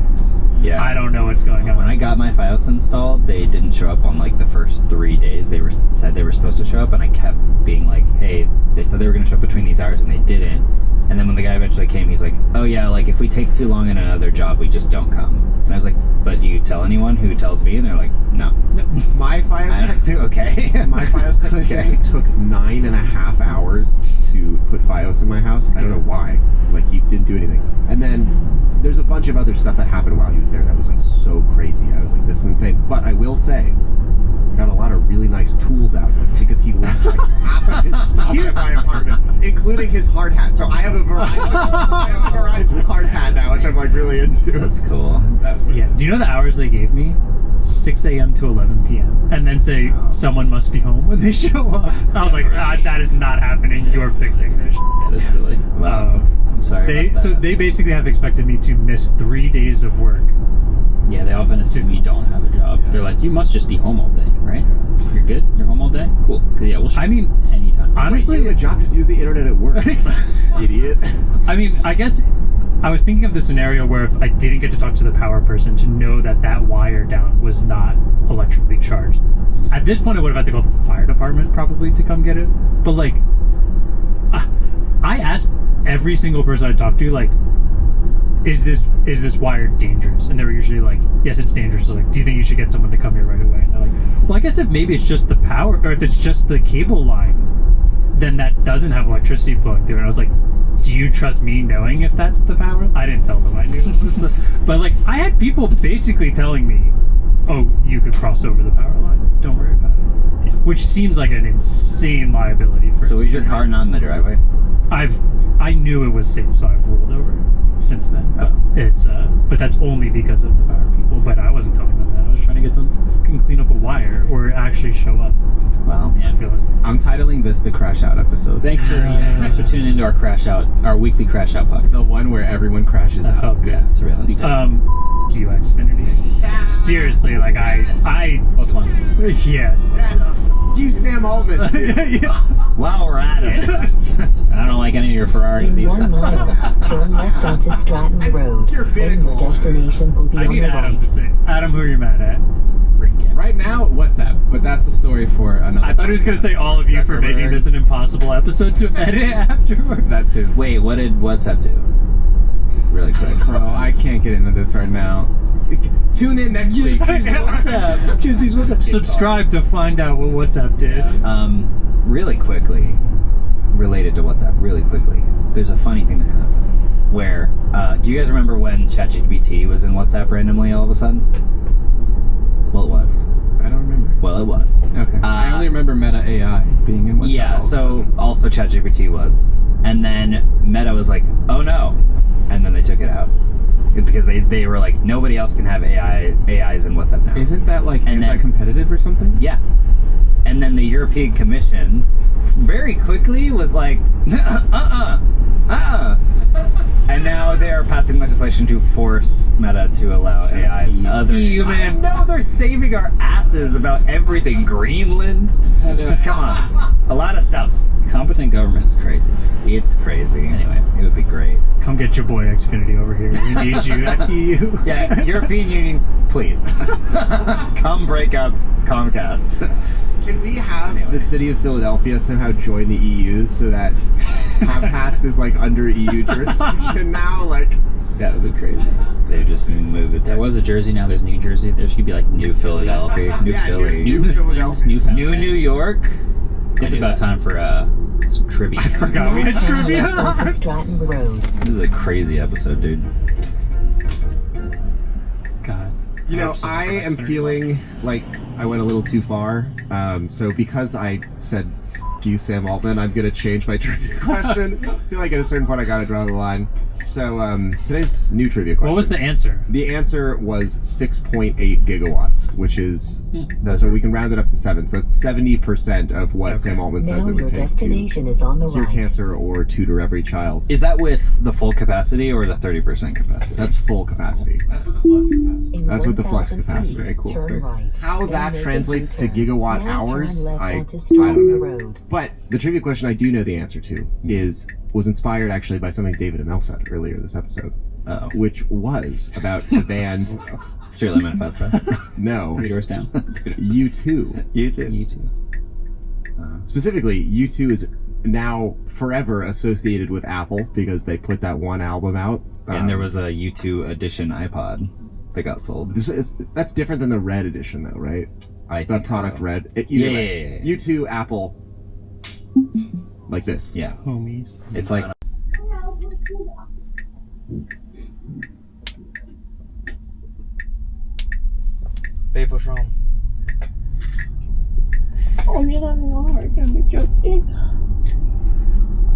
yeah, I don't know what's going on. When I got my Fios installed, they didn't show up on like the first 3 days. They said they were supposed to show up, and I kept being like, hey, they said they were going to show up between these hours, and they didn't. And then when the guy eventually came, he's like, oh yeah, like if we take too long in another job, we just don't come. And I was like, but do you tell anyone? Who tells me? And they're like, no. My Fios okay. My Fios technician took 9.5 hours to put Fios in my house. I don't know why. Like, he didn't do anything. And then there's a bunch of other stuff that happened while he was there that was like so crazy. I was like, this is insane. But I will say, got a lot of really nice tools out of it because he left like half of his stuff in my apartment, including his hard hat. So I have a Verizon hard hat now, which I'm like really into. That's cool. That's what Do you know the hours they gave me? 6 a.m. to 11 p.m. and then say someone must be home when they show up. I was like, that is not happening. You're fixing this. That is silly. Wow. I'm sorry. So they basically have expected me to miss 3 days of work. Yeah, they often assume you don't have a job. They're like, you must just be home all day, right? You're good? You're home all day? Cool. Yeah, we'll show you anytime. Honestly, a job, just use the internet at work. Idiot. I mean, I guess I was thinking of the scenario where if I didn't get to talk to the power person to know that wire down was not electrically charged. At this point, I would have had to call the fire department probably to come get it. But like, I asked every single person I talked to, like, is this wire dangerous? And they were usually like, yes, it's dangerous. So like, do you think you should get someone to come here right away? And they're like, well, I guess if maybe it's just the power, or if it's just the cable line, then that doesn't have electricity flowing through. And I was like, do you trust me knowing if that's the power? I didn't tell them I knew it was but like, I had people basically telling me, oh, you could cross over the power line. Don't worry about it. Yeah. Which seems like an insane liability for. So is your car not in the driveway? I knew it was safe, so I've rolled over since then. But it's but that's only because of the power people. But I wasn't telling them that. I was trying to get them to fucking clean up a wire or actually show up. Well, I feel it. I'm titling this the Crash Out episode. Thanks for tuning into our our weekly Crash Out podcast. The one where everyone crashes That out. felt good. Yeah, it's really sick. You Xfinity. Seriously, like I Plus one. yes. You Sam Altman. while we're at it, I don't like any of your Ferraris In either. 1 mile, turn left onto Stratton Road. Your Then your binnacle. destination will be I on need the Adam right. to say. Adam, who are you mad at? Right now, WhatsApp, but that's a story for another. I thought he was going to say all of you for making this an impossible episode to edit afterwards. That too. wait, what did WhatsApp do? Really quick. Bro, I can't get into this right now. Tune in next week. Subscribe to find out what WhatsApp did. Really quickly, related to WhatsApp, really quickly, there's a funny thing that happened. Where, do you guys remember when ChatGPT was in WhatsApp randomly all of a sudden? Well, it was. I don't remember. Well, it was. Okay. I only remember Meta AI being in WhatsApp. Yeah, all of a so sudden. also ChatGPT was. And then Meta was like, oh no. And then they took it out. Because they were like, nobody else can have AIs in WhatsApp now. Isn't that like And then- anti-competitive or something? Yeah. And then the European Commission very quickly was like, and now they are passing legislation to force Meta to allow AI in other EU, man. No, they're saving our asses about everything. Greenland. Come on. A lot of stuff. Competent government is crazy. It's crazy. Anyway. It would be great. Come get your boy Xfinity over here. We need you at EU. Yeah, European Union, please. Come break up Comcast. Can we have the city of Philadelphia somehow join the EU so that Comcast is like under EU jurisdiction now? Like, That would be crazy. They just moved it. There was a Jersey, now there's New Jersey. There should be like New Philadelphia. New yeah, Philly. New Philadelphia. Newfoundland. New York. It's about time for some trivia. I forgot we had Now turn left trivia. onto Stratton Road. This is a crazy episode, dude. God. You know, Absolutely. I am feeling like I went a little too far. So because I said "F you, Sam Altman," I'm gonna change my trivia question. I feel like at a certain point I gotta draw the line. So today's new trivia question. What was the answer? The answer was 6.8 gigawatts, which is so we can round it up to 7. So that's 70% of what Okay. Sam Altman says Now it your would take destination is on the to cure right. cancer or tutor every child. Is that with the full capacity or the 30% capacity? That's full capacity. In That's with the flex 1,000 capacity. feet, Very cool. Turn right. How Then that make a translates to U-turn. gigawatt Now hours, turn left I onto don't Stratton know. Road. But the trivia question I do know the answer to was inspired actually by something David Amell said earlier this episode, Uh-oh. which was about the band. Streetlight Manifesto. No, 3 doors down. U2. You too. You too. Specifically, U2 is now forever associated with Apple because they put that one album out. And there was a U2 edition iPod that got sold. That's different than the Red edition, though, right? I The think product so. Red. Either Yeah, way. yeah. U2, Apple, like this. Yeah. Homies. It's like Babe, what's wrong? I'm just having a hard time adjusting.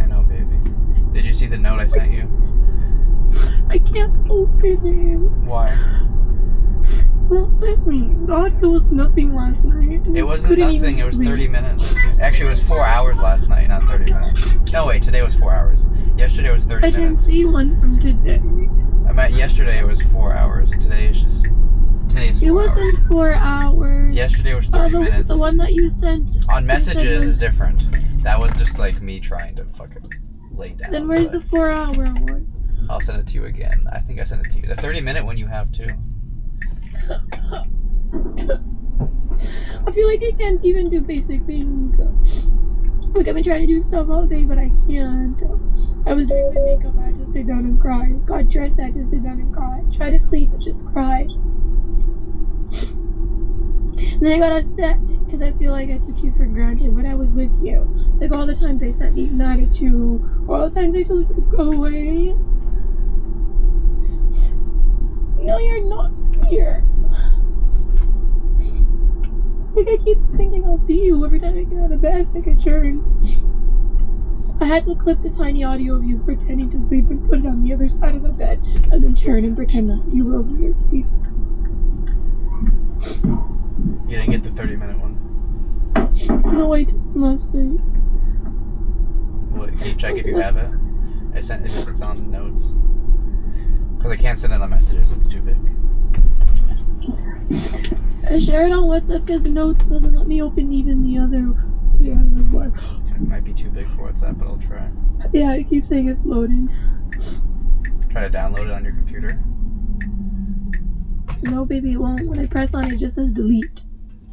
I know, baby. Did you see the note I sent you? I can't open it. Why? Well, I mean, the audio was nothing last night. and It I wasn't couldn't nothing. even It was sleep. 30 minutes. Actually, it was 4 hours last night, not 30 minutes. No, wait. Today was 4 hours. Yesterday was 30 I didn't minutes. see one from today. I meant yesterday it was 4 hours. Today is 4 It wasn't hours. 4 hours. Yesterday was 30 minutes. The one that you sent. On you said messages is was- different. That was just like me trying to fucking lay down. Then where's the but 4 hour one? I'll send it to you again. I think I sent it to you. The 30-minute one you have too. I feel like I can't even do basic things. Like I've been trying to do stuff all day, but I can't. I was doing my makeup, I had to sit down and cry. Got dressed, I had to sit down and cry. Tried to sleep, and just cried. And then I got upset because I feel like I took you for granted when I was with you. Like all the times I spent being mad at you, or all the times I told you to go away. No, you're not here. Like I keep thinking I'll see you every time I get out of bed, like a turn. I had to clip the tiny audio of you pretending to sleep and put it on the other side of the bed, and then turn and pretend that you were over there asleep. You didn't get the 30-minute one. No, I took them last night. Well, can you check if you have it? It's on the notes. Because I can't send it on messages, it's too big. I share it on WhatsApp because notes doesn't let me open even the other. So yeah, this is why. It might be too big for WhatsApp, but I'll try. Yeah, it keeps saying it's loading. Try to download it on your computer. No, baby, it won't. When I press on it, just says delete.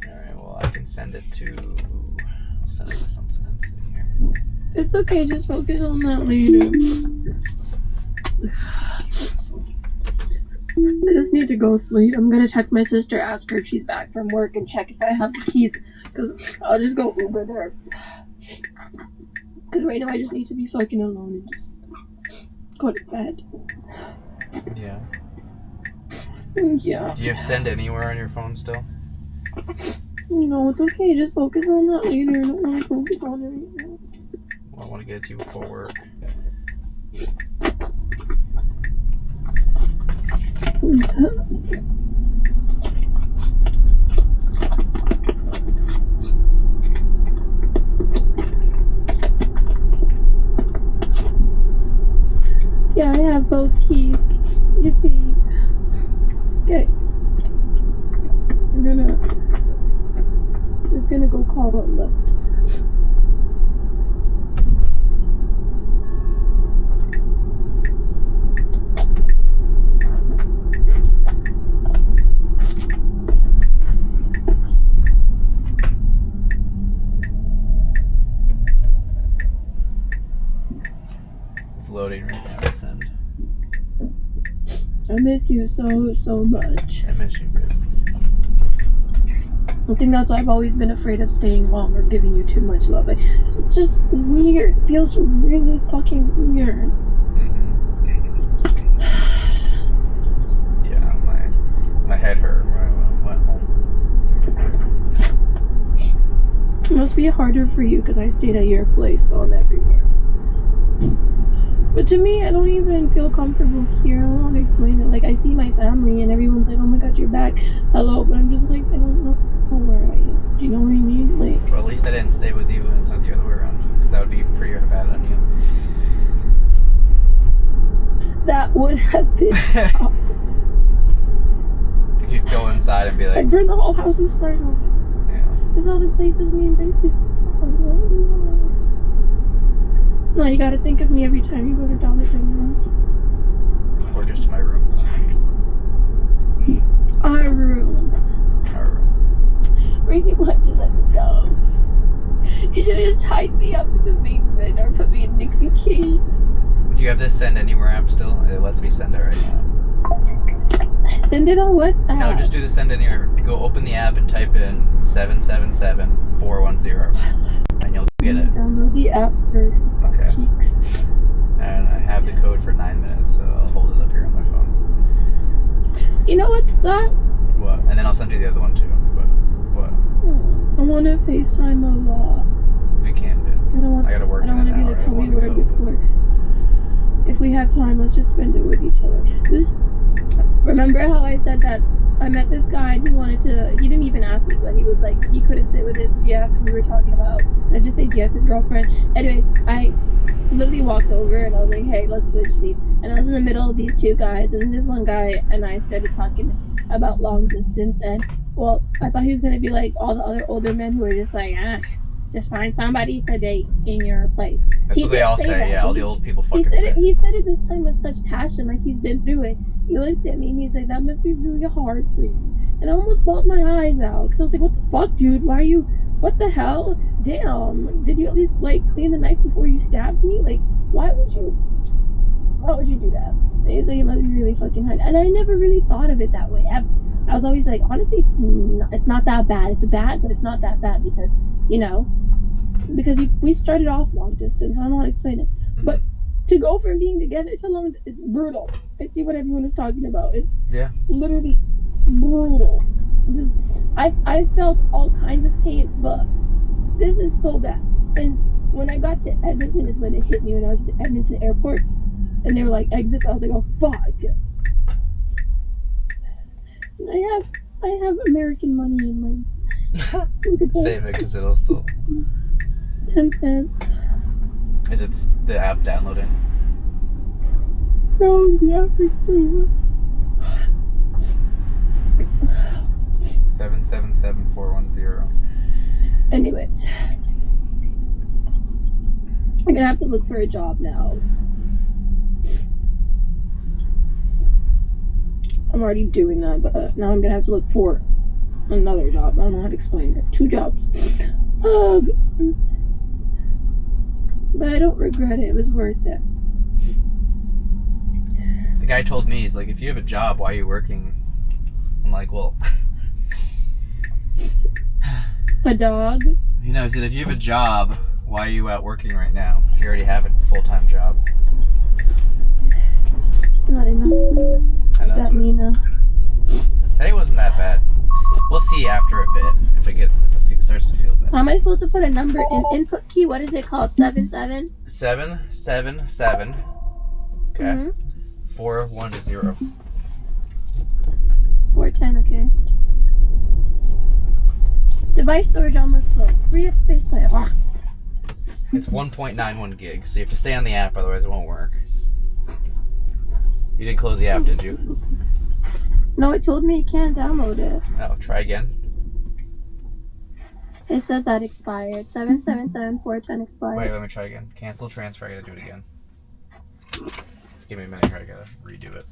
Alright, well, I can send it to... I'll send it to something. Let's see here. It's okay, just focus on that later. I just need to go sleep. I'm gonna text my sister, ask her if she's back from work, and check if I have the keys. Because I'll just go Uber there. Because right now I just need to be fucking alone and just go to bed. Yeah. Yeah. Do you have send anywhere on your phone still? No, it's okay. Just focus on that later. I don't want to focus on it right now. Well, I want to get it to you before work. Yeah, I have both keys. Yippee. Okay. I'm just gonna go call a lift. It's loading right now to send. I miss you so much. I miss you, babe. I think that's why I've always been afraid of staying long or giving you too much love. It's just weird. It feels really fucking weird. Yeah, my head hurt when I went home. It must be harder for you because I stayed at your place, so I'm everywhere. But to me, I don't even feel comfortable here. I don't know how to explain it. Like, I see my family and everyone's like, oh my god, you're back. Hello. But I'm just like, I don't know where I am. Do you know what I mean? Like, Well, at least I didn't stay with you and it's not the other way around. Because that would be pretty bad on you. that would have been You could go inside and be like... I'd burn the whole house and start off. Yeah. There's all the places me and basically. No, you gotta think of me every time you go to Dollar General. Or just to my room. Our room. Our room. Racy Watch is like, no. You should have just tied me up in the basement or put me in Dixie cage. Do you have this send anywhere app still? It lets me send it right now. Send it on WhatsApp. No, just do the send anywhere. Go open the app and type in 777410 and you'll get it. Download the app first. Okay. Cheeks. And I have the code for 9 minutes, so I'll hold it up here on my phone. You know what sucks? What? And then I'll send you the other one too. What? I want to FaceTime a lot. We can't, babe. I gotta work I don't in want to an be hour. like I how we wanna were go. before. If we have time, let's just spend it with each other. Remember how I said that I met this guy and he didn't even ask me, but he was like, he couldn't sit with his GF and we were talking about, I just say GF, his girlfriend. Anyways, I literally walked over and I was like, hey, let's switch seats. And I was in the middle of these two guys and this one guy and I started talking about long distance and, well, I thought he was going to be like all the other older men who were just like, just find somebody to date in your place. That's what they all say, yeah, all the old people fucking say. He said it this time with such passion, like he's been through it. He looked at me and he's like, that must be really hard for you. And I almost bawled my eyes out, because I was like, what the fuck, dude? What the hell? Damn, did you at least, like, clean the knife before you stabbed me? Like, why would you do that? And he was like, it must be really fucking hard. And I never really thought of it that way, ever. I was always like, honestly, it's not that bad. It's bad, but it's not that bad, because, because we started off long distance. I don't know how to explain it. But to go from being together to long, it's brutal. I see what everyone is talking about. It's literally brutal. I felt all kinds of pain, but this is so bad. And when I got to Edmonton is when it hit me when I was at the Edmonton airport. And they were like exits. I was like, oh fuck. I have American money in my Save it because it'll still. 10 cents. Is it the app downloading? No, the app. 777410. Anyways, I'm gonna have to look for a job now. I'm already doing that, but now I'm gonna have to look for another job. I don't know how to explain it. 2 jobs. Ugh. But I don't regret it. It was worth it. The guy told me, he's like, if you have a job, why are you working? I'm like, well... A dog? You know, he said, if you have a job, why are you out working right now? If you already have a full-time job. It's not enough. I know, That Nina. Today wasn't that bad. We'll see after a bit if it starts to feel bad. How am I supposed to put a number in input key? What is it called? 77? 777. Okay. Mm-hmm. 410. 410, okay. Device storage almost full. Free up space play. It's 1.91 gigs, so you have to stay on the app, otherwise it won't work. You didn't close the app, did you? No, it told me you can't download it. Oh, try again. It said that expired. 777-410 expired. Wait, let me try again. Cancel transfer, I gotta do it again. Just give me a minute here, I gotta redo it.